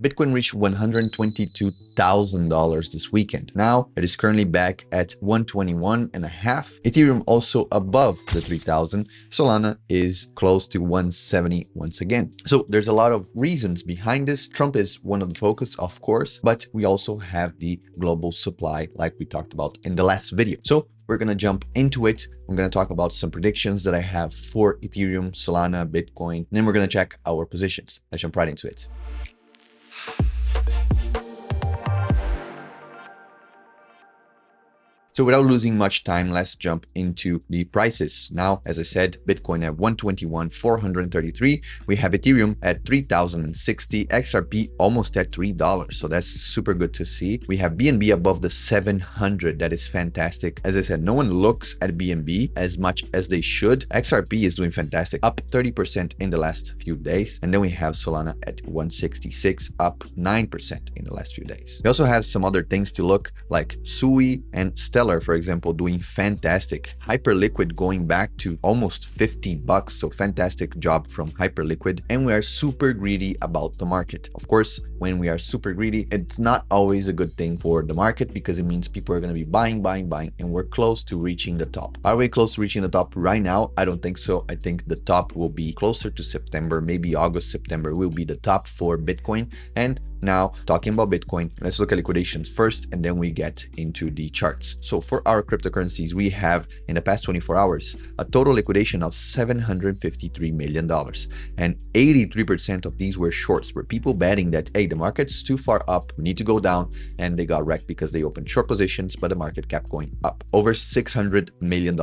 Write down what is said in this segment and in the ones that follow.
Bitcoin reached $122,000 this weekend. Now it is currently back at 121 and a half. Ethereum also above the 3,000. Solana is close to 170 once again. So there's a lot of reasons behind this. Trump is one of the focus, of course, but we also have the global supply like we talked about in the last video. So we're going to jump into it. I'm going to talk about some predictions that I have for Ethereum, Solana, Bitcoin, and then we're going to check our positions. Let's jump right into it. So without losing much time, let's jump into the prices. Now, as I said, Bitcoin at 121,433. We have Ethereum at 3,060, XRP almost at $3. So that's super good to see. We have BNB above the 700. That is fantastic. As I said, no one looks at BNB as much as they should. XRP is doing fantastic, up 30% in the last few days. And then we have Solana at 166, up 9% in the last few days. We also have some other things to look like Sui and Stellar, for example, doing fantastic. Hyperliquid going back to almost 50 bucks. So fantastic job from Hyperliquid. And we are super greedy about the market. Of course, when we are super greedy, it's not always a good thing for the market because it means people are going to be buying, and we're close to reaching the top. Are we close to reaching the top right now? I don't think so. I think the top will be closer to September, maybe August, September will be the top for Bitcoin. And now, talking about Bitcoin, let's look at liquidations first, and then we get into the charts. So for our cryptocurrencies, we have in the past 24 hours, a total liquidation of $753 million. And 83% of these were shorts, were people betting that, hey, the market's too far up, we need to go down, and they got wrecked because they opened short positions, but the market kept going up. Over $600 million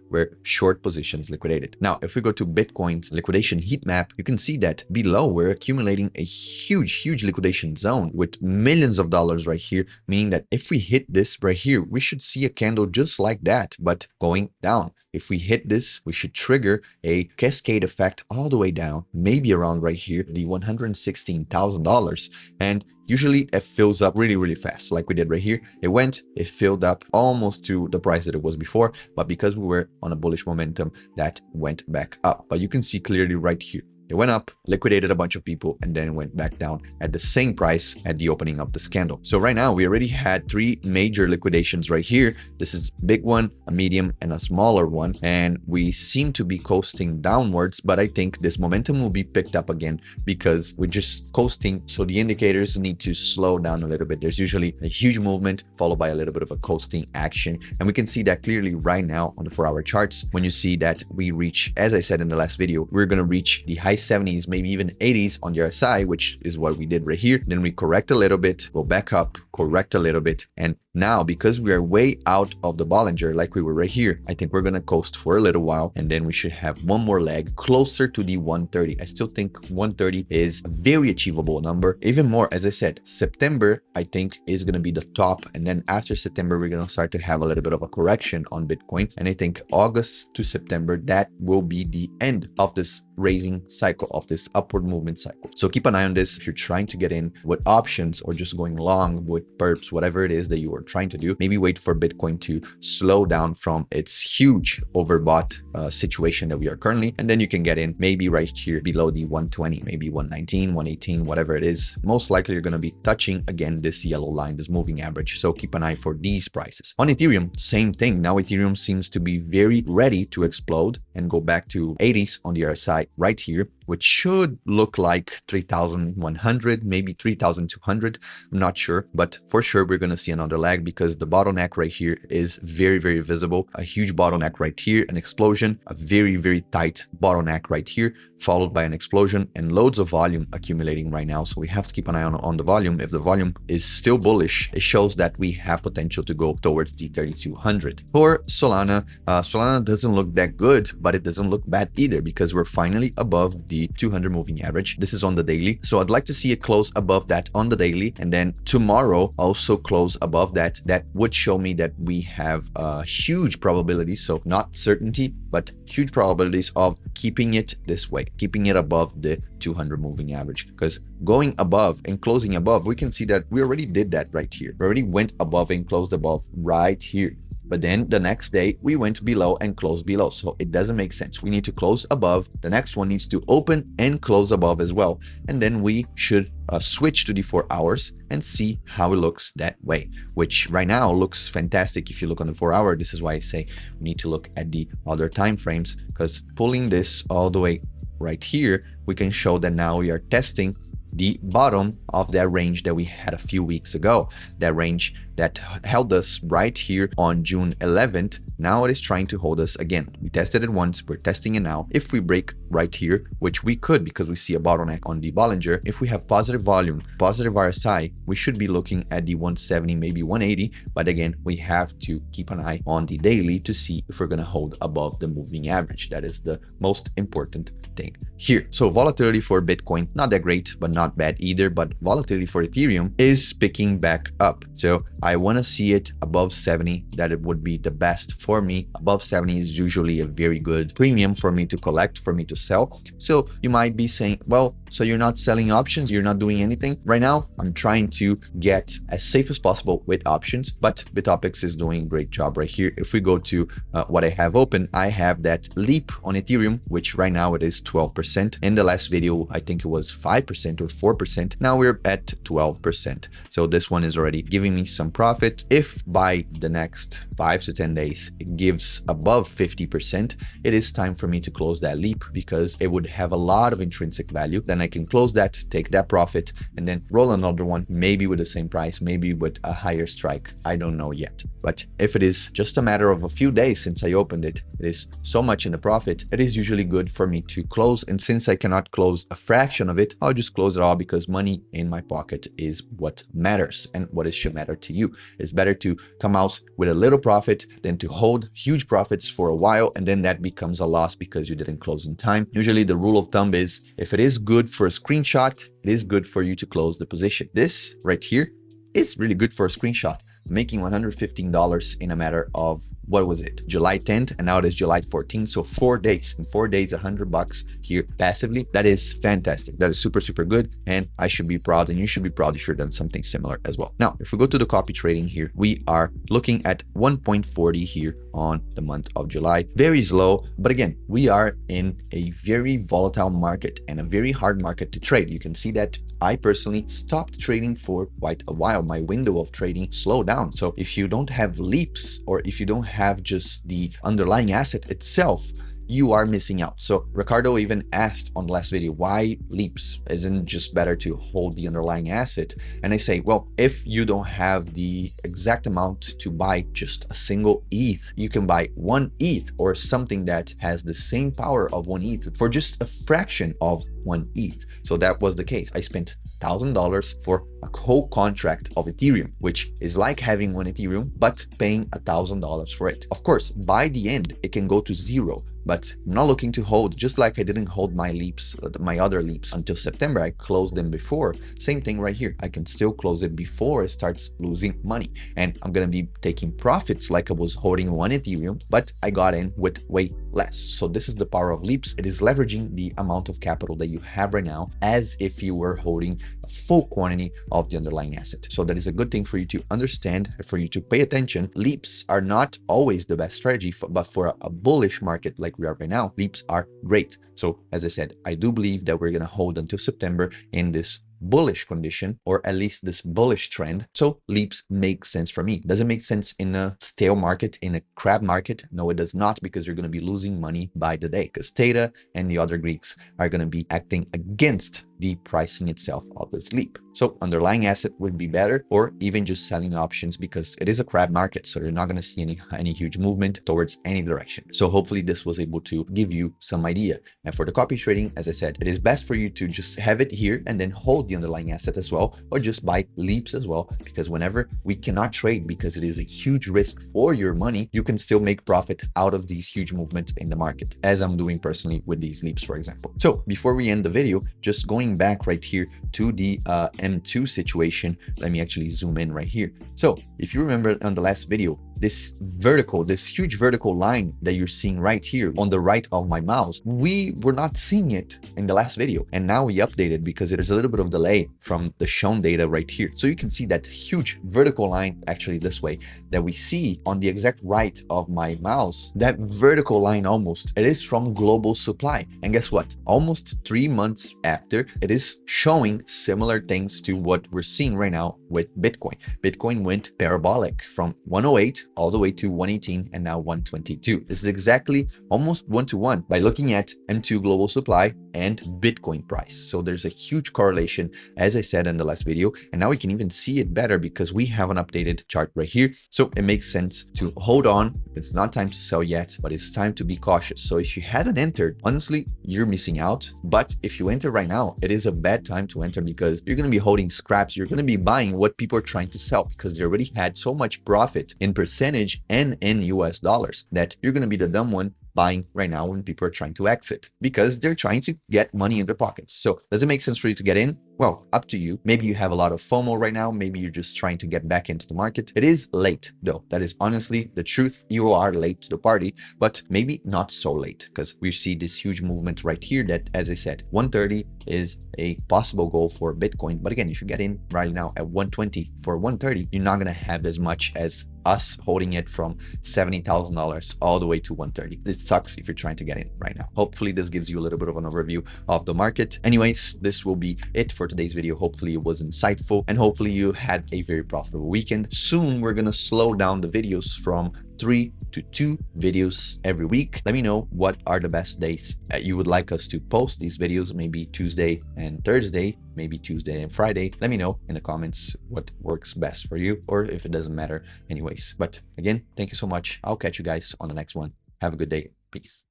where short positions liquidated. Now, if we go to Bitcoin's liquidation heat map, you can see that below we're accumulating a huge liquidation zone with millions of dollars right here, meaning that if we hit this right here, we should see a candle just like that, but going down. If we hit this, we should trigger a cascade effect all the way down, maybe around right here, the $116,000. And usually it fills up really fast, like we did right here. It filled up almost to the price that it was before, but because we were on a bullish momentum, that went back up. But you can see clearly right here, it went up, liquidated a bunch of people, and then went back down at the same price at the opening of this candle. So right now, we already had 3 major liquidations right here. This is a big one, a medium, and a smaller one. And we seem to be coasting downwards, but I think this momentum will be picked up again because we're just coasting. So the indicators need to slow down a little bit. There's usually a huge movement followed by a little bit of a coasting action. And we can see that clearly right now on the 4-hour charts. When you see that we reach, as I said in the last video, we're going to reach the high 70s, maybe even 80s on the RSI, which is what we did right here. Then we correct a little bit, go back up, correct a little bit. And now, because we are way out of the Bollinger, like we were right here, I think we're going to coast for a little while, and then we should have one more leg closer to the 130. I still think 130 is a very achievable number. Even more, as I said, September, I think, is going to be the top. And then after September, we're going to start to have a little bit of a correction on Bitcoin. And I think August to September, that will be the end of this raising cycle, of this upward movement cycle. So keep an eye on this. If you're trying to get in with options or just going long with perps, whatever it is that you are trying to do, maybe wait for Bitcoin to slow down from its huge overbought situation that we are currently, and then you can get in maybe right here below the 120, maybe 119, 118, whatever it is. Most likely you're going to be touching again this yellow line, this moving average. So keep an eye for these prices. On Ethereum, same thing. Now Ethereum seems to be very ready to explode and go back to 80s on the RSI right here, which should look like 3,100, maybe 3,200. I'm not sure, but for sure we're going to see another lag because the bottleneck right here is very visible. A huge bottleneck right here, an explosion, a very tight bottleneck right here, followed by an explosion and loads of volume accumulating right now. So we have to keep an eye on the volume. If the volume is still bullish, it shows that we have potential to go towards the 3,200. For Solana, Solana doesn't look that good, but it doesn't look bad either because we're finally above the 200 moving average. This is on the daily. So I'd like to see it close above that on the daily. And then tomorrow also close above that. That would show me that we have huge probabilities. So not certainty, but huge probabilities of keeping it this way, keeping it above the 200 moving average. Because going above and closing above, we can see that we already did that right here. We already went above and closed above right here. but then the next day we went below and closed below. So it doesn't make sense. We need to close above. The next one needs to open and close above as well. And then we should switch to the 4 hours and see how it looks that way, which right now looks fantastic. If you look on the 4 hour, this is why I say we need to look at the other time frames, because pulling this all the way right here, we can show that now we are testing the bottom of that range that we had a few weeks ago, that range that held us right here on June 11th. Now it is trying to hold us again. We tested it once, we're testing it now. If we break right here, which we could because we see a bottleneck on the Bollinger, if we have positive volume, positive RSI, we should be looking at the 170, maybe 180. But again, we have to keep an eye on the daily to see if we're going to hold above the moving average. That is the most important thing here. So volatility for Bitcoin, not that great, but not bad either. But volatility for Ethereum is picking back up. So I want to see it above 70. That it would be the best for me. Above 70 is usually a very good premium for me to collect, for me to sell. So you might be saying, well, so you're not selling options, you're not doing anything. Right now, I'm trying to get as safe as possible with options, but Bitopics is doing a great job right here. If we go to what I have open, I have that leap on Ethereum, which right now it is 12%. In the last video, I think it was 5% or 4%. Now we're at 12%. So this one is already giving me some profit. If by the next 5 to 10 days, it gives above 50%, it is time for me to close that leap because it would have a lot of intrinsic value. Then I can close that, take that profit, and then roll another one, maybe with the same price, maybe with a higher strike. I don't know yet. But if it is just a matter of a few days since I opened it, it is so much in the profit, it is usually good for me to close. And since I cannot close a fraction of it, I'll just close it all because money in my pocket is what matters and what it should matter to you. It's better to come out with a little profit than to hold huge profits for a while and then that becomes a loss because you didn't close in time. Usually the rule of thumb is if it is good for a screenshot, it is good for you to close the position. This right here is really good for a screenshot. Making $115 in a matter of, what was it, July 10th, and now it is July 14th. So 4 days. In 4 days, $100 here passively. That is fantastic. That is super, super good. And I should be proud, and you should be proud if you've done something similar as well. Now, if we go to the copy trading here, we are looking at 1.40 here on the month of July. Very slow, but again, we are in a very volatile market and a very hard market to trade. You can see that I personally stopped trading for quite a while. My window of trading slowed down. So if you don't have leaps or if you don't have just the underlying asset itself, you are missing out. So Ricardo even asked on the last video, why leaps? Isn't it just better to hold the underlying asset? And I say, well, if you don't have the exact amount to buy just a single ETH, you can buy 1 ETH or something that has the same power of 1 ETH for just a fraction of 1 ETH. So that was the case. I spent $1,000 for a whole contract of Ethereum, which is like having 1 Ethereum, but paying $1,000 for it. Of course, by the end, it can go to zero, but I'm not looking to hold, just like I didn't hold my leaps, my other leaps until September. I closed them before. Same thing right here. I can still close it before it starts losing money. And I'm going to be taking profits like I was holding 1 Ethereum, but I got in with way less. So this is the power of leaps. It is leveraging the amount of capital that you have right now as if you were holding a full quantity of the underlying asset. So that is a good thing for you to understand, for you to pay attention. Leaps are not always the best strategy, but for a bullish market like we are right now, leaps are great. So as I said, I do believe that we're going to hold until September in this bullish condition, or at least this bullish trend. So leaps make sense for me. Does it make sense in a stale market, in a crab market? No, it does not, because you're going to be losing money by the day, because Theta and the other Greeks are going to be acting against the pricing itself of this leap. So underlying asset would be better, or even just selling options, because it is a crab market. So you're not going to see any huge movement towards any direction. So hopefully this was able to give you some idea. And for the copy trading, as I said, it is best for you to just have it here and then hold the underlying asset as well, or just buy leaps as well, because whenever we cannot trade because it is a huge risk for your money, you can still make profit out of these huge movements in the market, as I'm doing personally with these leaps, for example. So before we end the video, just going back right here to the M2 situation, let me actually zoom in right here. So if you remember on the last video, this vertical, this huge vertical line that you're seeing right here on the right of my mouse, we were not seeing it in the last video. And now we updated because there's a little bit of delay from the shown data right here. So you can see that huge vertical line, actually this way, that we see on the exact right of my mouse, that vertical line almost, it is from global supply. And guess what? Almost 3 months after, it is showing similar things to what we're seeing right now with Bitcoin. Bitcoin went parabolic from 108 all the way to 118 and now 122. This is exactly almost 1-to-1 by looking at M2 global supply and Bitcoin price. So there's a huge correlation, as I said in the last video, and now we can even see it better because we have an updated chart right here. So it makes sense to hold on. It's not time to sell yet, but it's time to be cautious. So if you haven't entered, honestly, you're missing out. But if you enter right now, it is a bad time to enter because you're going to be holding scraps. You're going to be buying what people are trying to sell because they already had so much profit in percentage and in US dollars that you're going to be the dumb one buying right now when people are trying to exit because they're trying to get money in their pockets. So does it make sense for you to get in? Well, up to you. Maybe you have a lot of FOMO right now. Maybe you're just trying to get back into the market. It is late though. That is honestly the truth. You are late to the party, but maybe not so late because we see this huge movement right here that, as I said, 130 is a possible goal for Bitcoin. But again, if you get in right now at 120 for 130, you're not going to have as much as us holding it from $70,000 all the way to 130. This sucks if you're trying to get in right now. Hopefully this gives you a little bit of an overview of the market. Anyways, this will be it for today's video. Hopefully it was insightful and hopefully you had a very profitable weekend. Soon we're going to slow down the videos from 3 to 2 videos every week. Let me know what are the best days that you would like us to post these videos, maybe Tuesday and Thursday, maybe Tuesday and Friday. Let me know in the comments what works best for you or if it doesn't matter anyways. But again, thank you so much. I'll catch you guys on the next one. Have a good day. Peace.